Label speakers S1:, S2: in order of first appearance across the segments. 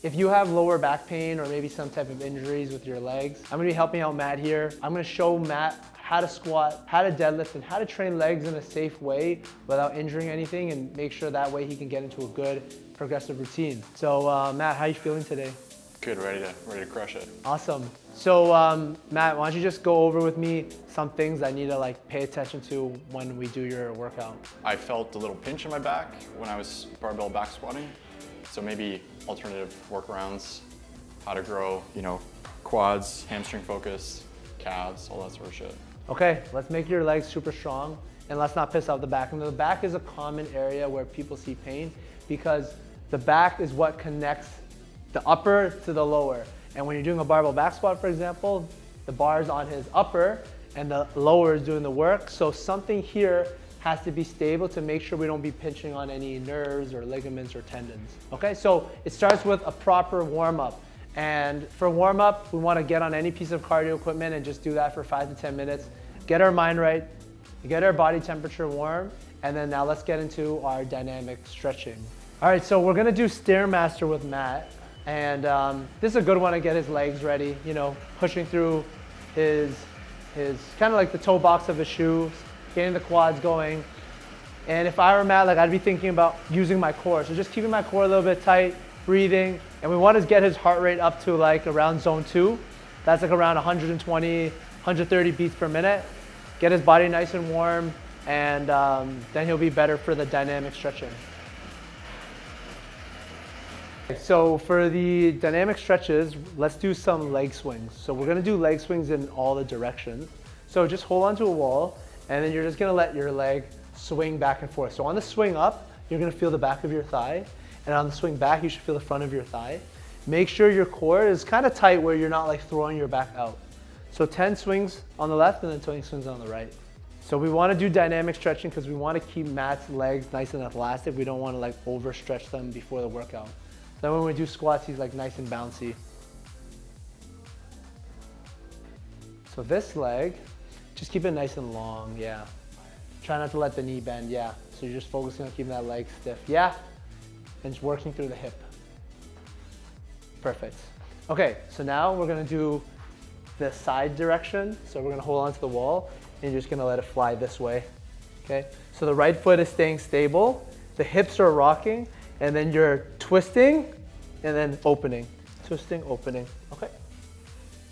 S1: If you have lower back pain or maybe some type of injuries with your legs, I'm gonna be helping out Matt here. I'm gonna show Matt how to squat, how to deadlift, and how to train legs in a safe way without injuring anything, and make sure that way he can get into a good progressive routine. So Matt, how are you feeling today?
S2: Good, ready to crush it.
S1: Awesome. So Matt, why don't you just go over with me some things I need to like pay attention to when we do your workout?
S2: I felt a little pinch in my back when I was barbell back squatting. So maybe alternative workarounds, how to grow, quads, hamstring focus, calves, all that sort of shit.
S1: Okay, let's make your legs super strong and let's not piss off the back. And the back is a common area where people see pain because the back is what connects the upper to the lower. And when you're doing a barbell back squat, for example, the bar is on his upper and the lower is doing the work. So something here has to be stable to make sure we don't be pinching on any nerves or ligaments or tendons. Okay, so it starts with a proper warm-up. And for warm-up, we want to get on any piece of cardio equipment and just do that for 5 to 10 minutes. Get our mind right, get our body temperature warm, and then now let's get into our dynamic stretching. All right, so we're gonna do Stairmaster with Matt. And this is a good one to get his legs ready, pushing through his kind of like the toe box of his shoes, getting the quads going. And if I were Matt, I'd be thinking about using my core. So just keeping my core a little bit tight, breathing. And we want to get his heart rate up to around zone 2. That's around 120, 130 beats per minute. Get his body nice and warm, and then he'll be better for the dynamic stretching. So for the dynamic stretches, let's do some leg swings. So we're gonna do leg swings in all the directions. So just hold onto a wall, and then you're just gonna let your leg swing back and forth. So on the swing up, you're gonna feel the back of your thigh, and on the swing back, you should feel the front of your thigh. Make sure your core is kind of tight where you're not throwing your back out. So 10 swings on the left and then 20 swings on the right. So we wanna do dynamic stretching because we wanna keep Matt's legs nice and elastic. We don't wanna overstretch them before the workout. Then when we do squats, he's nice and bouncy. So this leg, just keep it nice and long, yeah. Try not to let the knee bend, yeah. So you're just focusing on keeping that leg stiff, yeah. And just working through the hip. Perfect. Okay, so now we're gonna do the side direction. So we're gonna hold onto the wall and you're just gonna let it fly this way, okay? So the right foot is staying stable, the hips are rocking, and then you're twisting and then opening. Twisting, opening, okay.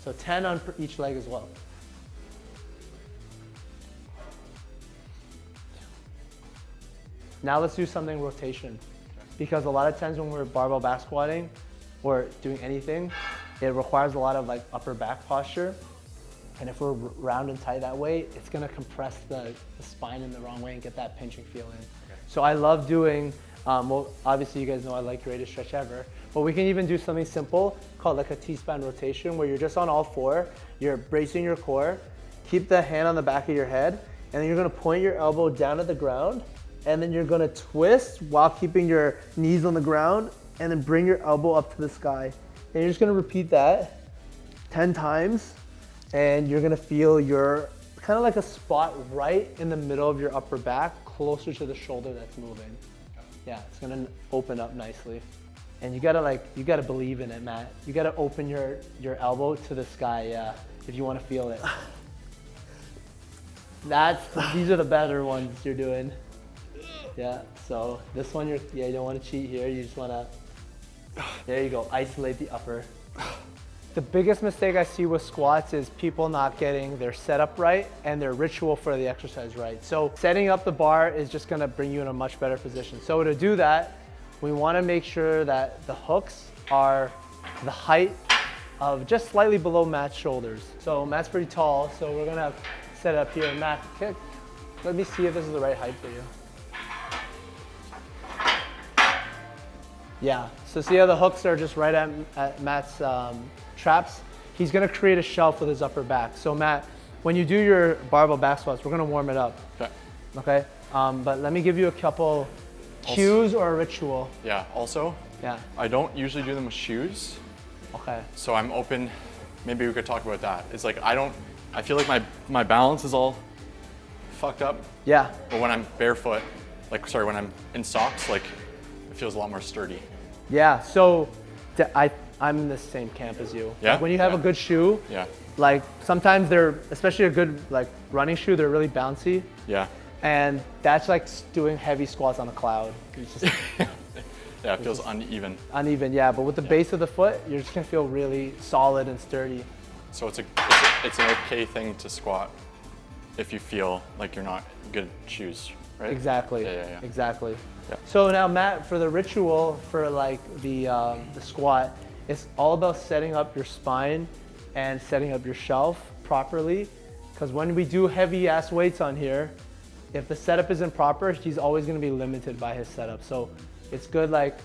S1: So 10 on each leg as well. Now let's do something rotation. Because a lot of times when we're barbell back squatting or doing anything, it requires a lot of upper back posture. And if we're round and tight that way, it's gonna compress the spine in the wrong way and get that pinching feeling. Okay. So I love doing, well, obviously you guys know I like greatest stretch ever, but we can even do something simple called a T-spine rotation where you're just on all four, you're bracing your core, keep the hand on the back of your head, and then you're gonna point your elbow down at the ground, and then you're gonna twist while keeping your knees on the ground, and then bring your elbow up to the sky. And you're just gonna repeat that 10 times, and you're gonna feel your, kind of like a spot right in the middle of your upper back, closer to the shoulder that's moving. Yeah, it's gonna open up nicely. And you gotta believe in it, Matt. You gotta open your elbow to the sky, yeah, if you wanna feel it. These are the better ones you're doing. Yeah, so this one, you don't wanna cheat here. You just wanna, there you go, isolate the upper. The biggest mistake I see with squats is people not getting their setup right and their ritual for the exercise right. So setting up the bar is just gonna bring you in a much better position. So to do that, we wanna make sure that the hooks are the height of just slightly below Matt's shoulders. So Matt's pretty tall, so we're gonna set it up here. Matt, let me see if this is the right height for you. Yeah, so see how the hooks are just right at Matt's traps? He's gonna create a shelf with his upper back. So Matt, when you do your barbell back squats, we're gonna warm it up. Okay. But let me give you a couple cues or a ritual.
S2: Yeah, also, I don't usually do them with shoes.
S1: Okay.
S2: So I'm open, maybe we could talk about that. It's I feel like my balance is all fucked up.
S1: Yeah.
S2: But when I'm barefoot, when I'm in socks, it feels a lot more sturdy.
S1: Yeah, so I'm in the same camp as you.
S2: Yeah?
S1: Like when you have a good shoe,
S2: Yeah.
S1: like sometimes they're, especially a good like running shoe, they're really bouncy.
S2: Yeah.
S1: And that's like doing heavy squats on a cloud. It's just
S2: Yeah, it feels uneven.
S1: uneven, yeah. But with the base of the foot, you're just gonna feel really solid and sturdy.
S2: So it's an okay thing to squat if you feel like you're not good at shoes, right?
S1: Exactly.
S2: Yeah.
S1: Exactly.
S2: Yeah.
S1: So now, Matt, for the ritual for like the squat, it's all about setting up your spine and setting up your shelf properly. Because when we do heavy ass weights on here, if the setup isn't proper, he's always going to be limited by his setup. So it's good like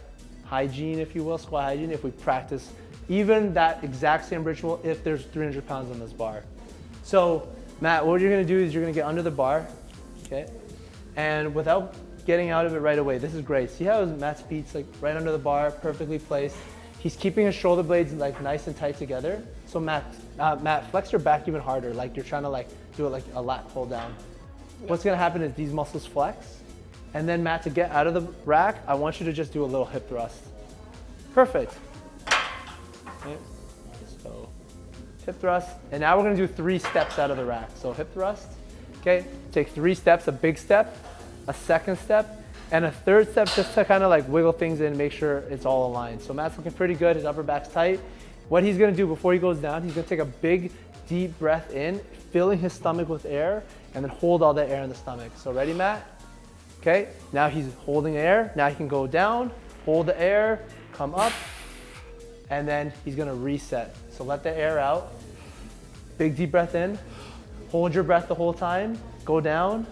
S1: hygiene, if you will, squat hygiene, if we practice even that exact same ritual if there's 300 pounds on this bar. So Matt, what you're going to do is you're going to get under the bar, okay? And without getting out of it right away, this is great. See how Matt's feet's like right under the bar, perfectly placed. He's keeping his shoulder blades like nice and tight together. So Matt, flex your back even harder, like you're trying to like do it like a lat pull down. What's gonna happen is these muscles flex, and then Matt, to get out of the rack, I want you to just do a little hip thrust. Perfect. Okay. So hip thrust, and now we're gonna do 3 steps out of the rack. So hip thrust, okay? Take 3 steps, a big step, a second step, and a third step just to kind of like wiggle things in, make sure it's all aligned. So Matt's looking pretty good, his upper back's tight. What he's gonna do before he goes down, he's gonna take a big, deep breath in, filling his stomach with air, and then hold all that air in the stomach. So ready, Matt? Okay, now he's holding air. Now he can go down, hold the air, come up, and then he's gonna reset. So let the air out. Big deep breath in, hold your breath the whole time, go down,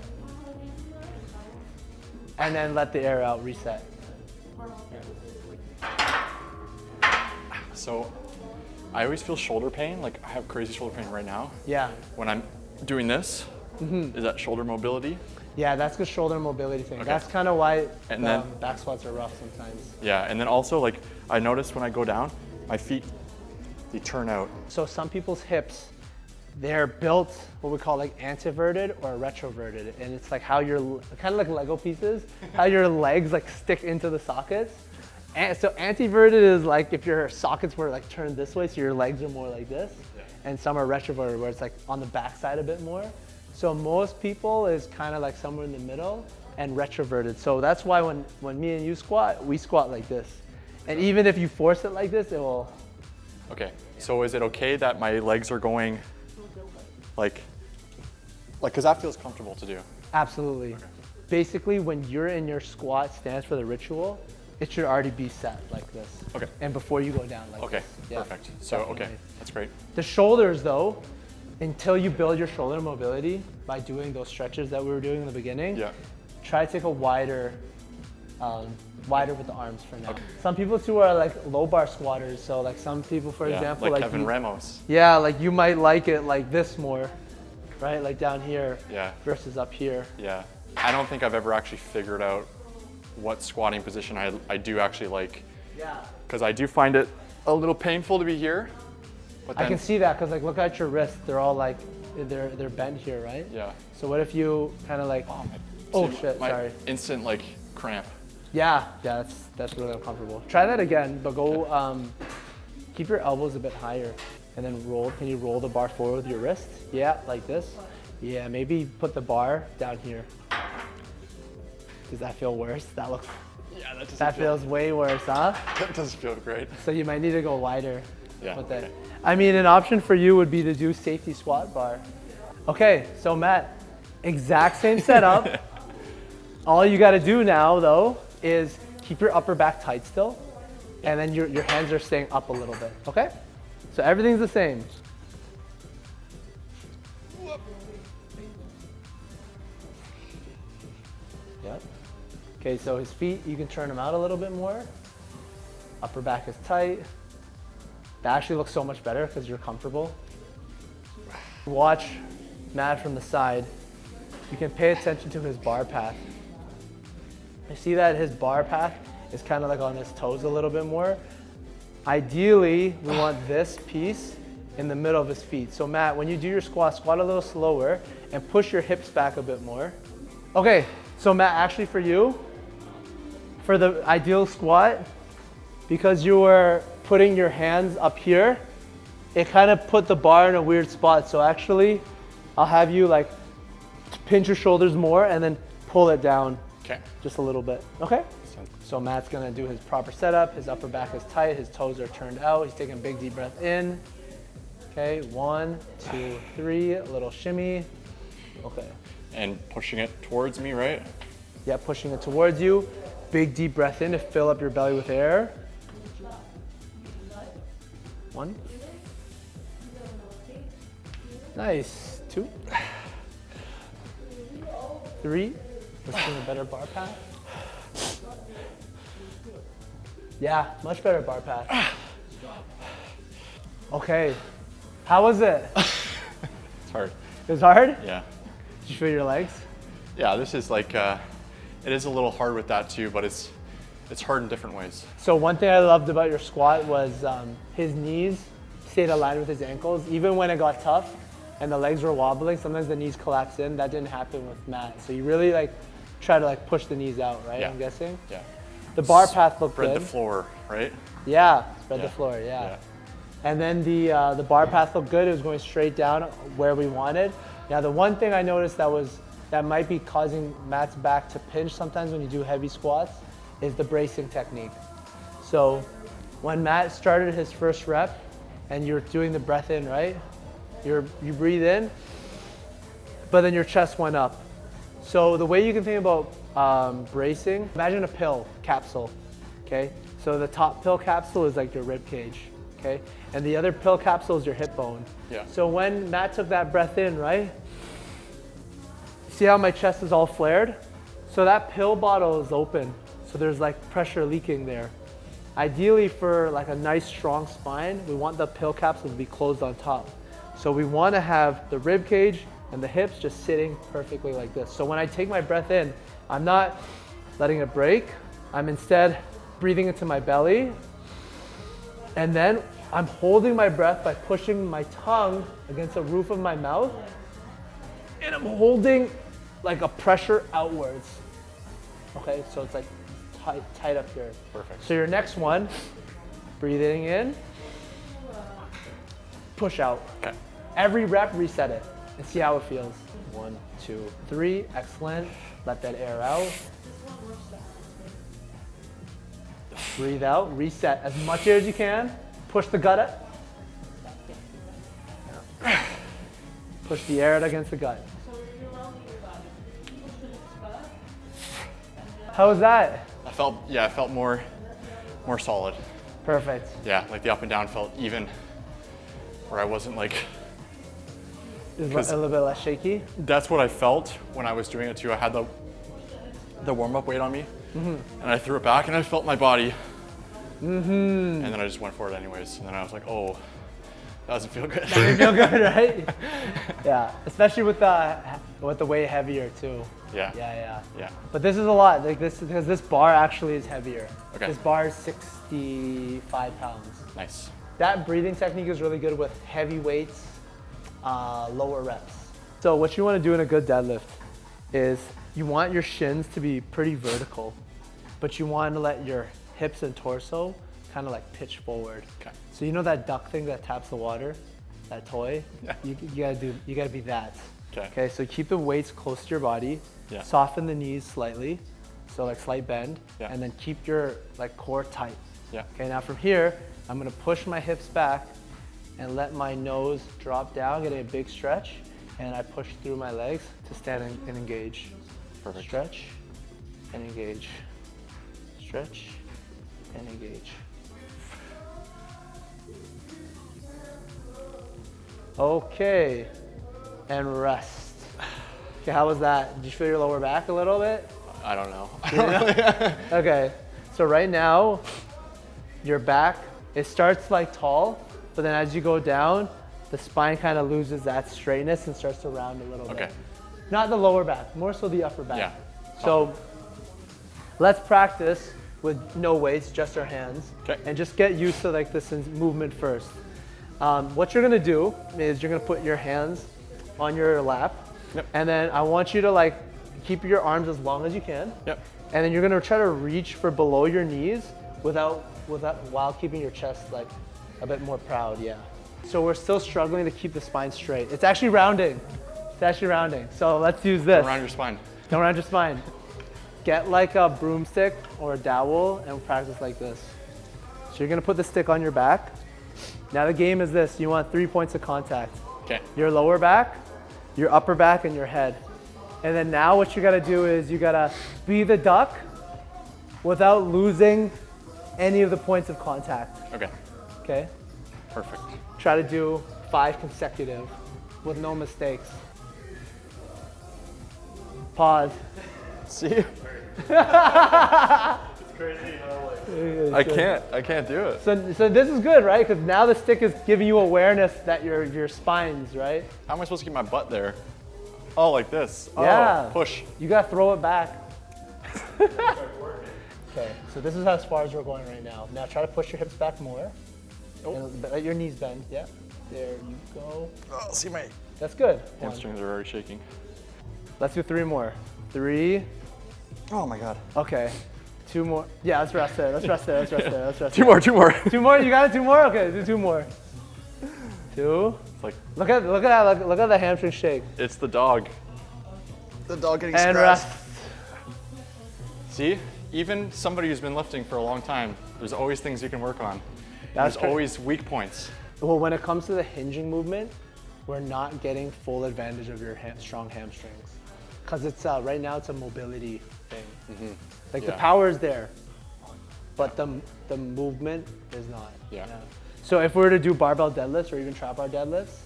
S1: and then let the air out, reset.
S2: So I always feel shoulder pain, like I have crazy shoulder pain right now.
S1: Yeah.
S2: When I'm doing this, is that shoulder mobility?
S1: Yeah, that's the shoulder mobility thing.
S2: Okay.
S1: That's kind of why
S2: And then-
S1: back squats are rough sometimes.
S2: Yeah, and then also like I notice when I go down, my feet, they turn out.
S1: So some people's hips, they're built what we call like anteverted or retroverted. And it's like how your, kind of like Lego pieces, how your legs like stick into the sockets. And so anteverted is like if your sockets were like turned this way, so your legs are more like this.
S2: Yeah.
S1: And some are retroverted where it's like on the back side a bit more. So most people is kind of like somewhere in the middle and retroverted. So that's why when me and you squat, we squat like this. And even if you force it like this, it will.
S2: Okay, so is it okay that my legs are going like, cause that feels comfortable to do.
S1: Absolutely.
S2: Okay.
S1: Basically, when you're in your squat stance for the ritual, it should already be set like this.
S2: Okay.
S1: And before you go down like
S2: Okay,
S1: this. Yeah,
S2: perfect. So, okay,
S1: definitely.
S2: that's great.
S1: The shoulders though, until you build your shoulder mobility by doing those stretches that we were doing in the beginning,
S2: Yeah.
S1: try to take a wider with the arms for now.
S2: Okay.
S1: Some people too are like low bar squatters. So like some people, for
S2: Yeah,
S1: example,
S2: like
S1: like
S2: Kevin
S1: you,
S2: Ramos.
S1: yeah, like you might like it like this more, right? Like down here
S2: Yeah.
S1: versus up here.
S2: Yeah. I don't think I've ever actually figured out what squatting position I do actually like.
S1: Yeah.
S2: Because I do find it a little painful to be here. But then,
S1: I can see that because like look at your wrists. They're all like they're bent here, right?
S2: Yeah.
S1: So what if you kind of like
S2: See,
S1: shit,
S2: my
S1: sorry.
S2: instant like cramp.
S1: Yeah, that's really uncomfortable. Try that again, but go keep your elbows a bit higher and then roll. Can you roll the bar forward with your wrist? Yeah, like this. Yeah, maybe put the bar down here. Does that feel worse? That looks.
S2: Yeah, that doesn't
S1: That feels way worse, huh?
S2: That doesn't feel great.
S1: So you might need to go wider.
S2: Yeah,
S1: With that.
S2: okay.
S1: I mean, an option for you would be to do safety squat bar. Okay, so Matt, exact same setup. All you got to do now, though, is keep your upper back tight still, and then your hands are staying up a little bit. Okay? So everything's the same. Yep. Okay, so his feet, you can turn them out a little bit more. Upper back is tight. That actually looks so much better because you're comfortable. Watch Matt from the side. You can pay attention to his bar path. You see that his bar path is kind of like on his toes a little bit more. Ideally, we want this piece in the middle of his feet. So Matt, when you do your squat a little slower and push your hips back a bit more. Okay, so Matt, actually for you, for the ideal squat, because you were putting your hands up here, it kind of put the bar in a weird spot. So actually, I'll have you like pinch your shoulders more and then pull it down.
S2: Okay.
S1: Just a little bit. Okay? So Matt's gonna do his proper setup. His upper back is tight, his toes are turned out. He's taking a big deep breath in. Okay, 1, 2, 3, a little shimmy. Okay.
S2: And pushing it towards me, right?
S1: Yeah, pushing it towards you. Big deep breath in to fill up your belly with air. 1. Nice. 2. 3. We're seeing a better bar path. Yeah, much better bar path. Okay. How was it?
S2: It's hard.
S1: It was hard?
S2: Yeah.
S1: Did you feel your legs?
S2: Yeah, this is like, it is a little hard with that too, but it's hard in different ways.
S1: So one thing I loved about your squat was his knees stayed aligned with his ankles. Even when it got tough and the legs were wobbling, sometimes the knees collapse in. That didn't happen with Matt. So you really like try to like push the knees out, right?
S2: Yeah.
S1: I'm guessing?
S2: Yeah.
S1: The bar path looked good.
S2: Spread the floor, right?
S1: Yeah, spread
S2: Yeah.
S1: the floor, yeah.
S2: Yeah.
S1: And then the bar path looked good. It was going straight down where we wanted. Now the one thing I noticed that might be causing Matt's back to pinch sometimes when you do heavy squats is the bracing technique. So when Matt started his first rep and you're doing the breath in, right? You breathe in, but then your chest went up. So the way you can think about bracing, imagine a pill capsule, okay? So the top pill capsule is like your rib cage, okay? And the other pill capsule is your hip bone.
S2: Yeah.
S1: So when Matt took that breath in, right? See how my chest is all flared? So that pill bottle is open. So there's like pressure leaking there. Ideally for like a nice strong spine, we want the pill capsule to be closed on top. So we want to have the rib cage and the hips just sitting perfectly like this. So when I take my breath in, I'm not letting it break. I'm instead breathing into my belly. And then I'm holding my breath by pushing my tongue against the roof of my mouth. And I'm holding like a pressure outwards. Okay, so it's like tight up here.
S2: Perfect.
S1: So your next one, breathing in, push out.
S2: Okay.
S1: Every rep, reset it and see how it feels. 1, 2, 3, excellent. Let that air out. Breathe out, reset as much air as you can. Push the gut up. Push the air out against the gut. How was that?
S2: I felt more solid.
S1: Perfect.
S2: Yeah, like the up and down felt even, where I wasn't like,
S1: Is it a little bit less shaky?
S2: that's what I felt when I was doing it too. I had the warm-up weight on me, and I threw it back, and I felt my body, and then I just went for it anyways. And then I was like, oh, that doesn't feel good.
S1: You feel good, right? Yeah, especially with the weight heavier too.
S2: Yeah.
S1: Yeah. But this is a lot, like this, because this bar actually is heavier.
S2: Okay.
S1: This bar is 65 pounds.
S2: Nice.
S1: That breathing technique is really good with heavy weights, lower reps. So what you want to do in a good deadlift is you want your shins to be pretty vertical, but you want to let your hips and torso kind of like pitch forward.
S2: Okay.
S1: So you know that duck thing that taps the water, that toy?
S2: Yeah.
S1: You gotta be that.
S2: Okay.
S1: Okay, so keep the weights close to your body.
S2: Yeah.
S1: Soften the knees slightly, so like slight bend,
S2: Yeah.
S1: and then keep your like core tight.
S2: Yeah.
S1: Okay, now from here, I'm gonna push my hips back and let my nose drop down, getting a big stretch, and I push through my legs to stand and engage.
S2: Perfect.
S1: Stretch and engage. Stretch and engage. Okay, and rest. Okay, how was that? Did you feel your lower back a little bit?
S2: I don't know.
S1: Okay, so right now, your back, it starts like tall, but then as you go down, the spine kind of loses that straightness and starts to round a little bit.
S2: Okay.
S1: Not the lower back, more so the upper back.
S2: Yeah.
S1: So let's practice with no weights, just our hands.
S2: Okay.
S1: And just get used to like this movement first. What you're gonna do is you're gonna put your hands on your lap.
S2: Yep.
S1: And then I want you to like keep your arms as long as you can.
S2: Yep.
S1: And then you're gonna try to reach for below your knees without while keeping your chest like a bit more proud, yeah. So we're still struggling to keep the spine straight. It's actually rounding. It's actually rounding. So let's use this.
S2: Around your spine.
S1: Don't round your spine. Get like a broomstick or a dowel and practice like this. So you're gonna put the stick on your back. Now the game is this, you want 3 points of contact.
S2: Okay.
S1: Your lower back, your upper back, and your head. And then now what you gotta do is you gotta be the duck without losing any of the points of contact.
S2: Okay.
S1: Okay?
S2: Perfect.
S1: Try to do 5 consecutive with no mistakes. Pause.
S2: See?
S3: It's crazy how like
S2: I can't do it.
S1: So this is good, right? Because now the stick is giving you awareness that your spine's, right?
S2: How am I supposed to keep my butt there? Oh, like this.
S1: Yeah.
S2: Oh, push.
S1: You gotta throw it back. Okay, so this is as far as we're going right now. Now try to push your hips back more. And let your knees bend, yeah. There you go.
S2: Oh, see my
S1: That's good. One.
S2: hamstrings are already shaking.
S1: Let's do 3 more. 3,
S2: Oh my God.
S1: okay. 2 more. Yeah, let's rest there, let's rest there, let's rest there, let's rest
S2: Two
S1: there.
S2: more, 2 more.
S1: 2 more, you got it, 2 more? Okay, do 2 more. 2.
S2: It's like,
S1: Look at that, look at the hamstring shake.
S2: it's the dog. The dog getting
S1: And
S2: stressed.
S1: rest.
S2: See? Even somebody who's been lifting for a long time, there's always things you can work on.
S1: That's
S2: There's
S1: true.
S2: always weak points.
S1: Well, when it comes to the hinging movement, we're not getting full advantage of your strong hamstrings. Because it's right now it's a mobility thing. Like the
S2: Yeah.
S1: power is there, but the movement is not.
S2: Yeah.
S1: So if we were to do barbell deadlifts or even trap bar deadlifts,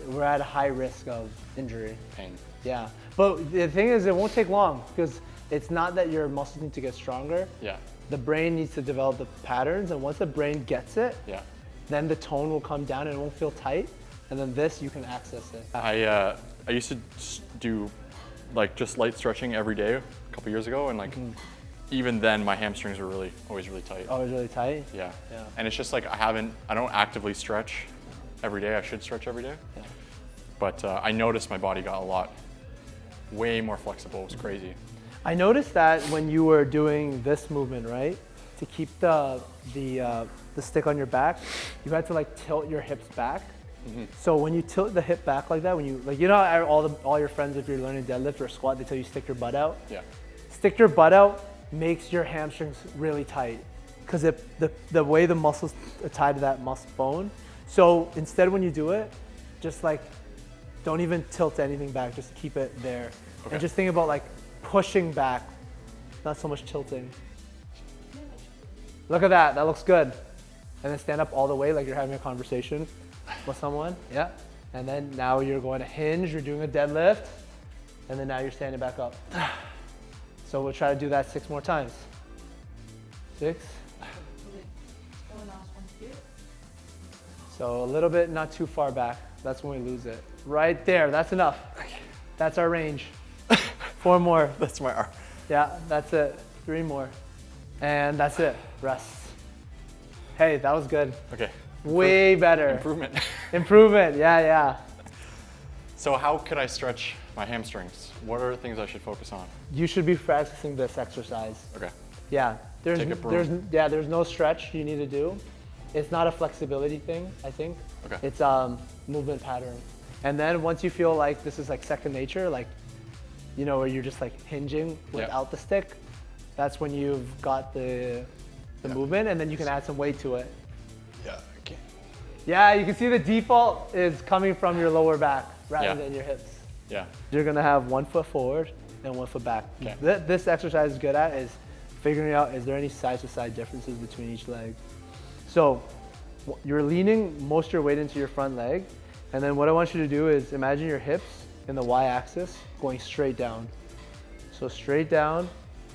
S1: we're at a high risk of injury.
S2: Pain.
S1: Yeah. But the thing is, it won't take long because it's not that your muscles need to get stronger.
S2: Yeah.
S1: The brain needs to develop the patterns, and once the brain gets it,
S2: Yeah.
S1: then the tone will come down and it won't feel tight. And then this, you can access it.
S2: I used to do like just light stretching every day a couple years ago, and like even then my hamstrings were always really tight.
S1: Oh, it's really tight?
S2: Yeah.
S1: Yeah.
S2: And it's just like I don't actively stretch every day. I should stretch every day.
S1: Yeah.
S2: But I noticed my body got way more flexible. It was crazy.
S1: I noticed that when you were doing this movement, right? To keep the stick on your back, you had to like tilt your hips back. So when you tilt the hip back like that, when you like, you know, how all your friends, if you're learning deadlift or squat, they tell you stick your butt out.
S2: Yeah.
S1: Stick your butt out makes your hamstrings really tight because the way the muscles are tied to that muscle bone. So instead, when you do it, just like don't even tilt anything back. Just keep it there,
S2: Okay.
S1: and just think about like pushing back, not so much tilting. Look at that. That looks good. And then stand up all the way like you're having a conversation with someone. Yeah. And then now you're going to hinge. You're doing a deadlift, and then now you're standing back up. So we'll try to do that 6 more times. 6. So a little bit, not too far back. That's when we lose it. Right there, that's enough. That's our range. 4 more.
S2: That's my arm.
S1: Yeah, that's it. 3 more. And that's it, rest. Hey, that was good.
S2: Okay.
S1: Way better.
S2: Improvement.
S1: Improvement, yeah.
S2: So how could I stretch my hamstrings? What are the things I should focus on?
S1: You should be practicing this exercise.
S2: Okay.
S1: Yeah,
S2: Take a broom.
S1: there's no stretch you need to do. It's not a flexibility thing, I think.
S2: Okay.
S1: It's movement pattern. And then once you feel like this is like second nature, like, you know, where you're just like hinging without the stick, that's when you've got the movement, and then you can add some weight to it.
S2: Yeah. Okay.
S1: Yeah, you can see the default is coming from your lower back rather
S2: Yeah.
S1: than your hips.
S2: Yeah.
S1: You're gonna have 1 foot forward and 1 foot back.
S2: Okay.
S1: This exercise is good at is figuring out, is there any side to side differences between each leg? So you're leaning most of your weight into your front leg, and then what I want you to do is imagine your hips in the Y axis going straight down. So straight down,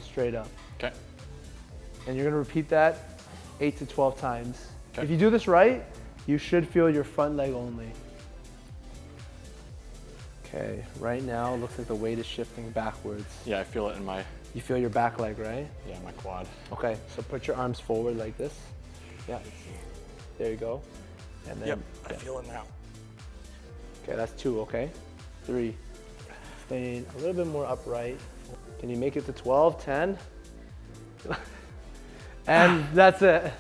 S1: straight up.
S2: Okay.
S1: And you're gonna repeat that 8 to 12 times.
S2: Okay.
S1: If you do this right, you should feel your front leg only. Okay, right now it looks like the weight is shifting backwards.
S2: Yeah, I feel it in my
S1: You feel your back leg, right?
S2: my quad.
S1: Okay, so put your arms forward like this. Yeah, there you go. And then,
S2: I feel it now.
S1: okay, that's 2, okay? 3, staying a little bit more upright. Can you make it to 12, 10? And that's it.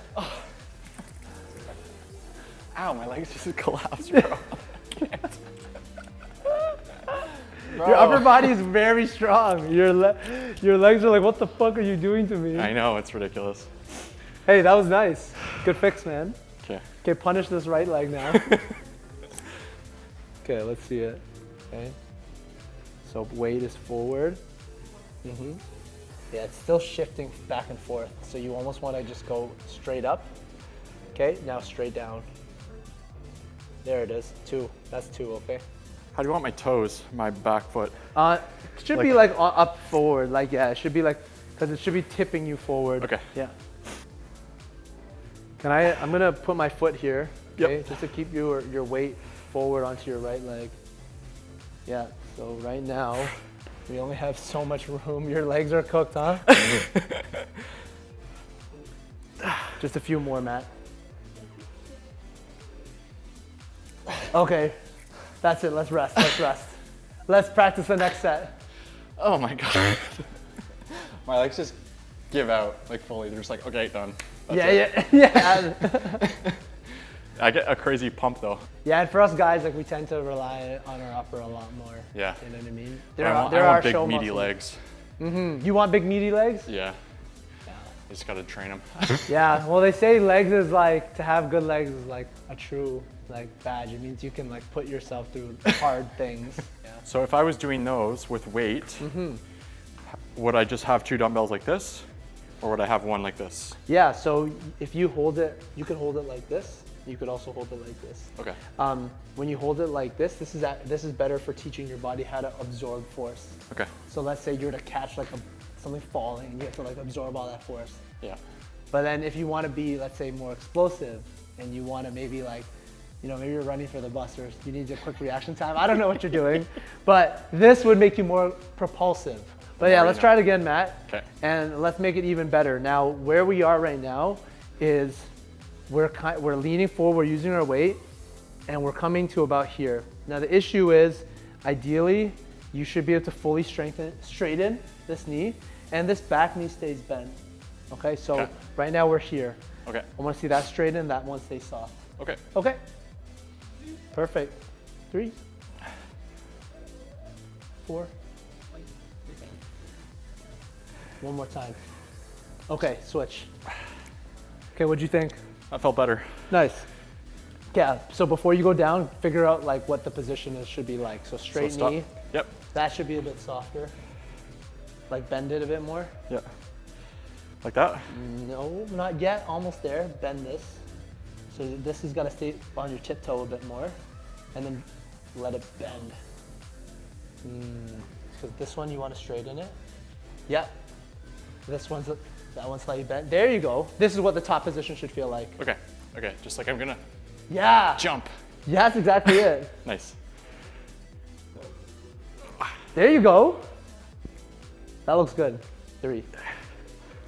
S2: Ow, my legs just collapsed, bro. I can't.
S1: Your upper body is very strong. Your legs are like, what the fuck are you doing to me?
S2: I know, it's ridiculous.
S1: Hey, that was nice. Good fix, man.
S2: Okay.
S1: Okay, punish this right leg now. Okay, let's see it. Okay. So weight is forward. Yeah, it's still shifting back and forth. So you almost want to just go straight up. Okay, now straight down. There it is, 2. That's 2, okay?
S2: How do you want my toes, my back foot?
S1: It should be like up forward, like yeah, it should be like, because it should be tipping you forward.
S2: Okay.
S1: Yeah. I'm gonna put my foot here, okay,
S2: Yep.
S1: just to keep your weight forward onto your right leg. Yeah, so right now, we only have so much room. Your legs are cooked, huh? Just a few more, Matt. Okay, that's it, let's rest, let's rest. Let's practice the next set.
S2: Oh my God. My legs just give out, like fully. They're just like, okay, done. That's it.
S1: Yeah.
S2: I get a crazy pump though.
S1: Yeah, and for us guys, like we tend to rely on our upper a lot more.
S2: Yeah.
S1: You know what I mean?
S2: I want big meaty
S1: muscles.
S2: legs.
S1: You want big meaty legs?
S2: Yeah. I just gotta train them.
S1: Yeah, well they say legs is like, to have good legs is like a true like badge. It means you can like put yourself through hard things. Yeah.
S2: So if I was doing those with weight, would I just have 2 dumbbells like this? Or would I have one like this?
S1: Yeah, so if you hold it, you could hold it like this. You could also hold it like this.
S2: Okay.
S1: When you hold it like this, this is better for teaching your body how to absorb force.
S2: Okay.
S1: So let's say you're to catch like something falling, and you have to like absorb all that force.
S2: Yeah.
S1: But then if you want to be, let's say, more explosive, and you want to maybe like, you know, maybe you're running for the bus or you need a quick reaction time. I don't know what you're doing, but this would make you more propulsive. But yeah, let's try it again, Matt.
S2: Okay.
S1: And let's make it even better. Now, where we are right now is we're leaning forward, we're using our weight, and we're coming to about here. Now the issue is, ideally, you should be able to fully straighten this knee, and this back knee stays bent. Okay, so right now we're here.
S2: Okay.
S1: I want to see that straighten, that one stays soft.
S2: Okay.
S1: Okay. Perfect. 3, 4. One more time. Okay, switch. Okay, what'd you think?
S2: That felt better.
S1: Nice. Yeah, so before you go down, figure out like what the position should be like. So straight
S2: So
S1: knee.
S2: Yep.
S1: That should be a bit softer. Like bend it a bit more.
S2: Yeah. Like that?
S1: No, not yet. Almost there. Bend this. So this has got to stay on your tiptoe a bit more, and then let it bend. Because this one you want to straighten it. Yep. That one's slightly bent. There you go. This is what the top position should feel like.
S2: Okay. Okay. Just like I'm gonna jump.
S1: Yeah, that's exactly it.
S2: Nice.
S1: There you go. That looks good. 3.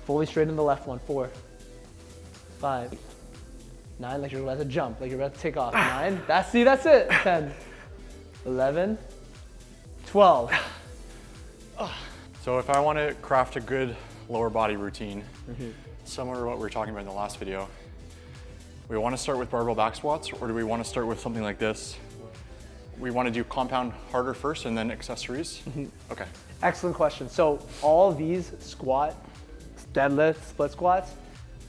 S1: Fully straighten the left one. 4, 5, 9, like you're about to jump, like you're about to take off. 9, that's it. 10, 11, 12.
S2: So if I want to craft a good lower body routine, similar to what we were talking about in the last video, we want to start with barbell back squats, or do we want to start with something like this? We want to do compound harder first and then accessories? Okay.
S1: Excellent question. So all these squat, deadlift, split squats,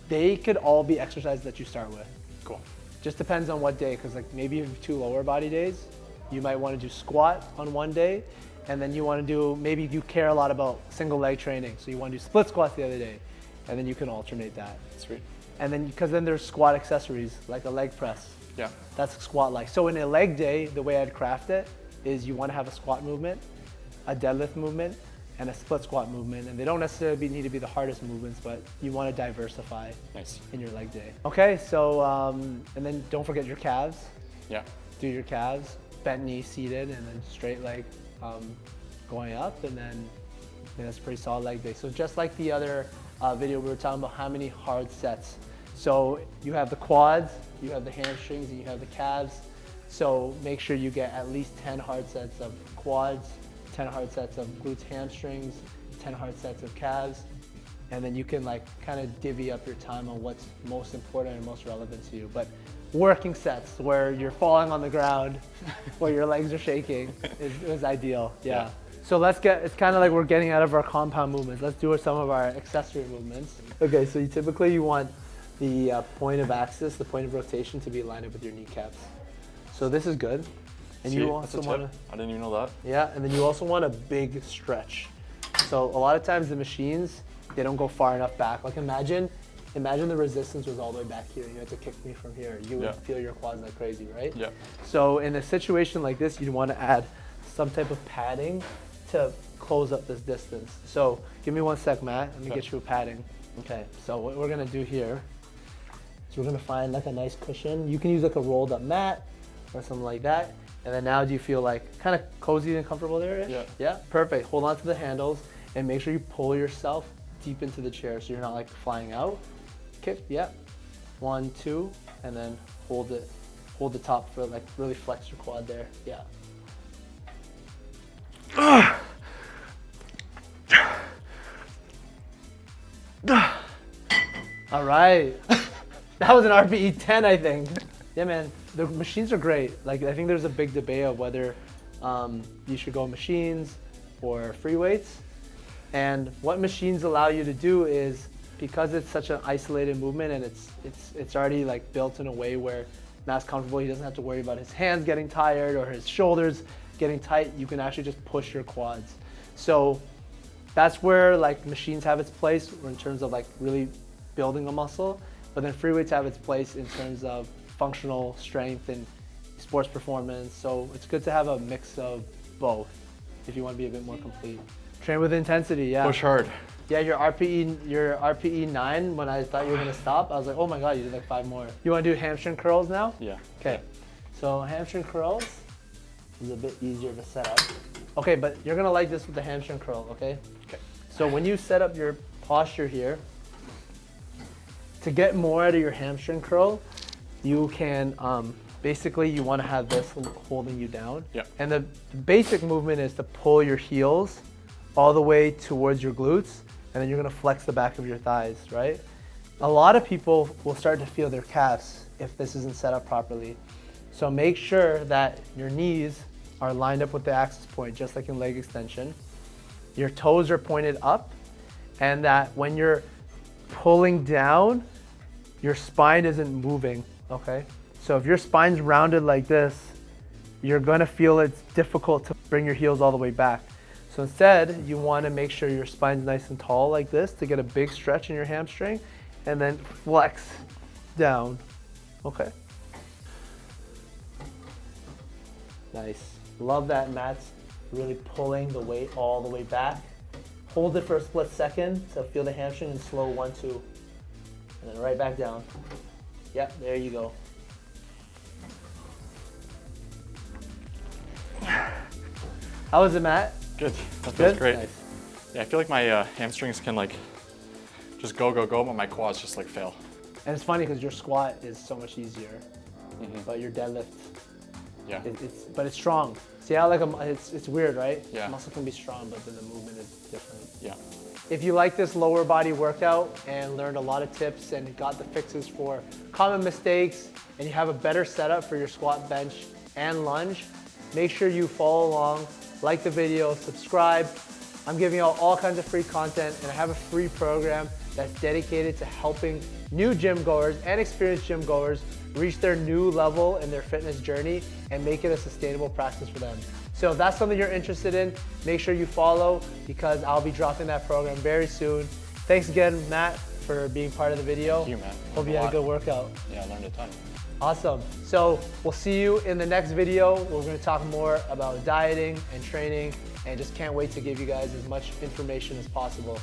S1: they could all be exercises that you start with.
S2: Cool.
S1: Just depends on what day, because like maybe you have 2 lower body days, you might want to do squat on one day, and then you want to do, maybe you care a lot about single leg training, so you want to do split squats the other day, and then you can alternate that.
S2: Sweet.
S1: And then, because then there's squat accessories, like a leg press.
S2: Yeah.
S1: That's squat-like. So in a leg day, the way I'd craft it is you want to have a squat movement, a deadlift movement, and a split squat movement. And they don't necessarily need to be the hardest movements, but you want to diversify in your leg day. Okay, so, and then don't forget your calves.
S2: Yeah.
S1: Do your calves, bent knee seated, and then straight leg going up, and then that's a pretty solid leg day. So just like the other video, we were talking about how many hard sets. So you have the quads, you have the hamstrings, and you have the calves. So make sure you get at least 10 hard sets of quads, 10 hard sets of glutes, hamstrings, 10 hard sets of calves, and then you can like kind of divvy up your time on what's most important and most relevant to you. But working sets where you're falling on the ground, where your legs are shaking is ideal. Yeah. So it's kind of like we're getting out of our compound movements. Let's do some of our accessory movements. Okay, so you want the point of axis, the point of rotation to be lined up with your kneecaps. So this is good. And
S2: See,
S1: you also want to,
S2: I didn't even know that.
S1: yeah, and then you also want a big stretch. So a lot of times the machines, they don't go far enough back. Like imagine the resistance was all the way back here and you had to kick me from here. You would feel your quads like crazy, right?
S2: Yeah.
S1: So in a situation like this, you'd want to add some type of padding to close up this distance. So give me 1 sec, Matt. Let me get you a padding. Okay, so what we're gonna do here is we're gonna find like a nice cushion. You can use like a rolled up mat or something like that. And then now do you feel like kind of cozy and comfortable there?
S2: Yeah.
S1: Yeah, perfect. Hold on to the handles and make sure you pull yourself deep into the chair so you're not like flying out. Okay, yeah. 1, 2, and then hold it. Hold the top for like really flex your quad there. Yeah. All right. That was an RPE 10, I think. Yeah, man, the machines are great. Like, I think there's a big debate of whether you should go machines or free weights. And what machines allow you to do is, because it's such an isolated movement and it's already like built in a way where Matt's comfortable, he doesn't have to worry about his hands getting tired or his shoulders getting tight. You can actually just push your quads. So that's where like machines have its place in terms of like really building a muscle, but then free weights have its place in terms of functional strength and sports performance. So it's good to have a mix of both if you want to be a bit more complete. Train with intensity, yeah.
S2: Push hard.
S1: Yeah, your RPE 9, when I thought you were gonna stop, I was like, oh my God, you did like 5 more. You wanna do hamstring curls now?
S2: Yeah.
S1: Okay, so hamstring curls is a bit easier to set up. Okay, but you're gonna like this with the hamstring curl, okay?
S2: Okay.
S1: So when you set up your posture here, to get more out of your hamstring curl, you can, basically you wanna have this holding you down.
S2: Yeah.
S1: And the basic movement is to pull your heels all the way towards your glutes, and then you're gonna flex the back of your thighs, right? A lot of people will start to feel their calves if this isn't set up properly. So make sure that your knees are lined up with the axis point, just like in leg extension. Your toes are pointed up, and that when you're pulling down, your spine isn't moving, okay? So if your spine's rounded like this, you're gonna feel it's difficult to bring your heels all the way back. So instead, you wanna make sure your spine's nice and tall like this to get a big stretch in your hamstring, and then flex down, okay? Nice. Love that Matt's really pulling the weight all the way back. Hold it for a split second to feel the hamstring and slow 1, 2. And then right back down. Yep, there you go. How was it, Matt?
S2: Good. That feels great.
S1: Nice.
S2: Yeah, I feel like my hamstrings can like just go, but my quads just like fail.
S1: And it's funny because your squat is so much easier, but your deadlift,
S2: Yeah.
S1: but it's strong. See how like it's weird, right?
S2: Yeah.
S1: Muscle can be strong, but then the movement is different.
S2: Yeah.
S1: If you like this lower body workout and learned a lot of tips and got the fixes for common mistakes, and you have a better setup for your squat, bench, and lunge, make sure you follow along, like the video, subscribe. I'm giving out all kinds of free content, and I have a free program that's dedicated to helping new gym goers and experienced gym goers reach their new level in their fitness journey and make it a sustainable practice for them. So if that's something you're interested in, make sure you follow, because I'll be dropping that program very soon. Thanks again, Matt, for being part of the video.
S2: Thank you, man.
S1: Hope you had a good workout.
S2: Yeah, I learned a ton.
S1: Awesome. So we'll see you in the next video. We're going to talk more about dieting and training, and just can't wait to give you guys as much information as possible.